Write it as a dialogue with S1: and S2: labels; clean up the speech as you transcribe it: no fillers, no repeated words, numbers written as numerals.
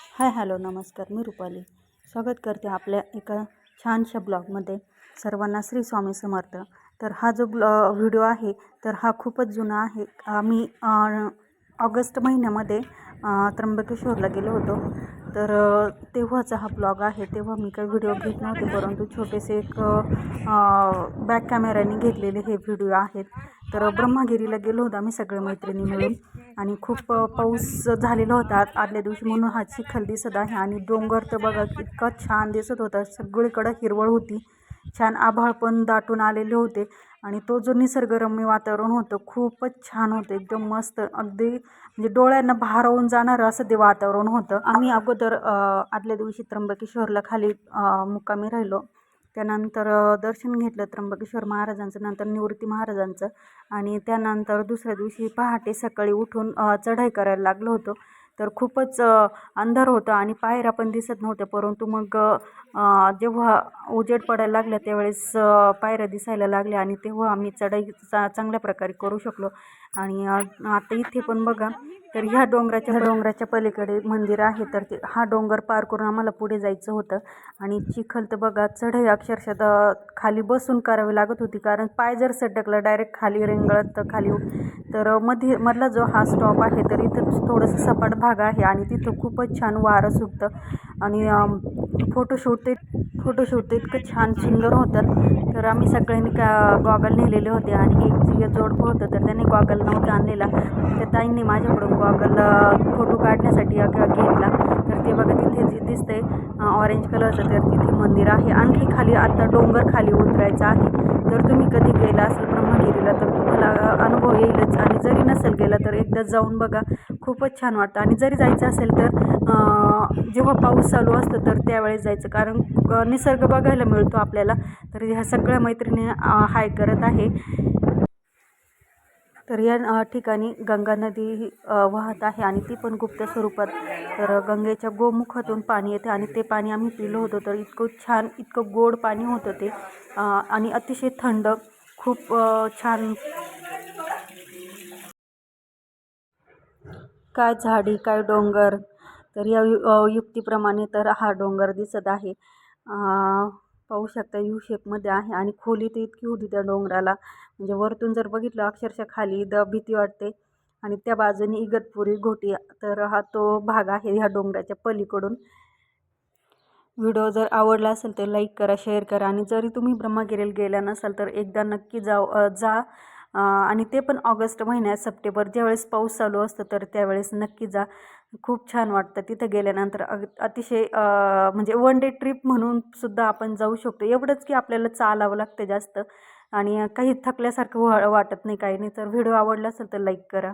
S1: Hello नमस्कार, मी रुपाली स्वागत करते आपल्या एका छानशा ब्लॉगमध्ये. सर्वांना श्री स्वामी समर्थ. तर हा जो व्हिडिओ आहे तर हा खूपच जुना आहे. आम्ही ऑगस्ट महिन्यामध्ये त्र्यंबकेश्वरला गेलो होतो. तर तेव्हाचा हा ब्लॉग आहे. तेव्हा मी काही व्हिडिओ घेत नव्हते, परंतु छोटेसे एक बॅक कॅमेऱ्याने घेतलेले हे व्हिडिओ आहेत. तर ब्रह्मगिरीला गेलो होतो आम्ही सगळे मैत्रिणी मिळून, आणि खूप पाऊस झालेला होता आदल्या दिवशी, म्हणून हा चिखल दिसत आहे. आणि डोंगर तर बघा इतका छान दिसत होता, सगळीकडं हिरवळ होती, छान आभाळ पण दाटून आलेले होते. आणि तो जो निसर्गरम्य वातावरण होतं खूपच छान होतं, एकदम मस्त, अगदी म्हणजे डोळ्यांना भारावून जाणारं असं ते वातावरण होतं. आम्ही अगोदर आदल्या दिवशी त्र्यंबकेश्वरला खाली मुक्कामी राहिलो. त्यानंतर दर्शन घेतलं त्र्यंबकेश्वर महाराजांचं, नंतर निवृत्ती महाराजांचं, आणि त्यानंतर दुसऱ्या दिवशी पहाटे सकाळी उठून चढाई करायला लागलो होतो. तर खूपच अंधार होतं आणि पायऱ्या पण दिसत नव्हत्या, परंतु मग जेव्हा उजेड पडायला लागला त्यावेळेस पायऱ्या दिसायला लागल्या, आणि तेव्हा आम्ही चढाई चांगल्या प्रकारे करू शकलो. आणि आता इथे पण बघा, तर ह्या डोंगराच्या पलीकडे मंदिर आहे. तर हा डोंगर पार करून आम्हाला पुढे जायचं होतं. आणि चिखल तर बघा, चढाई अक्षरशः खाली बसून करावी लागत होती, कारण पाय जर सटकला डायरेक्ट खाली रेंगळत खाली. तर मधला जो हा स्टॉप आहे तर इथं थोडंसं सपाट भाग आहे, आणि तिथं खूपच छान वारं सुटतं. आणि फोटोशूट तर इतकं छान सुंदर होतं. तर आम्ही सगळ्यांनी गॉगल नेलेले होते, आणि एक जे जोडपं होतं तर त्यांनी गॉगल नव्हता आणलेला. त्या ताईंनी माझ्याकडून गॉगल फोटो काढण्यासाठी घेतला. तर ते बघा तिथे जे दिसतंय ऑरेंज कलरचं, तर तिथे मंदिर आहे. आणखी खाली आता डोंगर खाली उतरायचं आहे. तर तुम्ही कधी गेला असेल ब्रह्मगिरीला तर तुम्हाला अनुभव येईलच, आणि जरी नसेल गेला तर एकदा जाऊन बघा, खूपच छान वाटतं. आणि जरी जायचं असेल तर जेव्हा पाऊस चालू असतो तर त्यावेळेस जायचं, कारण निसर्ग बघायला मिळतो आपल्याला. तर ह्या सगळ्या मैत्रिणी हाय करत आहे. तर या ठिकाणी गंगा नदी वाहत आहे, आणि ती पण गुप्त स्वरूपात. तर गंगेच्या गोमुखातून पाणी येते, आणि ते पाणी आम्ही पिलो होतो. तर इतकं छान, इतकं गोड पाणी होतं ते, आणि अतिशय थंड, खूप छान. काय झाडी, काय डोंगर. तर या युक्तीप्रमाणे तर हा डोंगर दिसत आहे. पाहू शकता यू शेपमध्ये आहे, आणि खोली तर इतकी होती त्या डोंगराला, म्हणजे वरतून जर बघितलं अक्षरशः खाली भीती वाटते. आणि त्या बाजूने इगतपुरी घोटी, तर हा तो भाग आहे ह्या डोंगराच्या पलीकडून. व्हिडिओ जर आवडला असेल तर लाईक करा, शेअर करा, आणि जरी तुम्ही ब्रह्मगिरीला गेला नसाल तर एकदा नक्की जा. आणि ते पण ऑगस्ट महिन्यात, सप्टेंबर ज्यावेळेस पाऊस चालू असतं तर त्यावेळेस नक्की जा. खूप छान वाटतं तिथं गेल्यानंतर. अतिशय म्हणजे वन डे ट्रिप म्हणून सुद्धा आपण जाऊ शकतो. एवढंच की आपल्याला चालावं लागतं जास्त, आणि काही थकल्यासारखं वाटत नाही, काही नाही. तर व्हिडिओ आवडला असेल तर लाईक करा.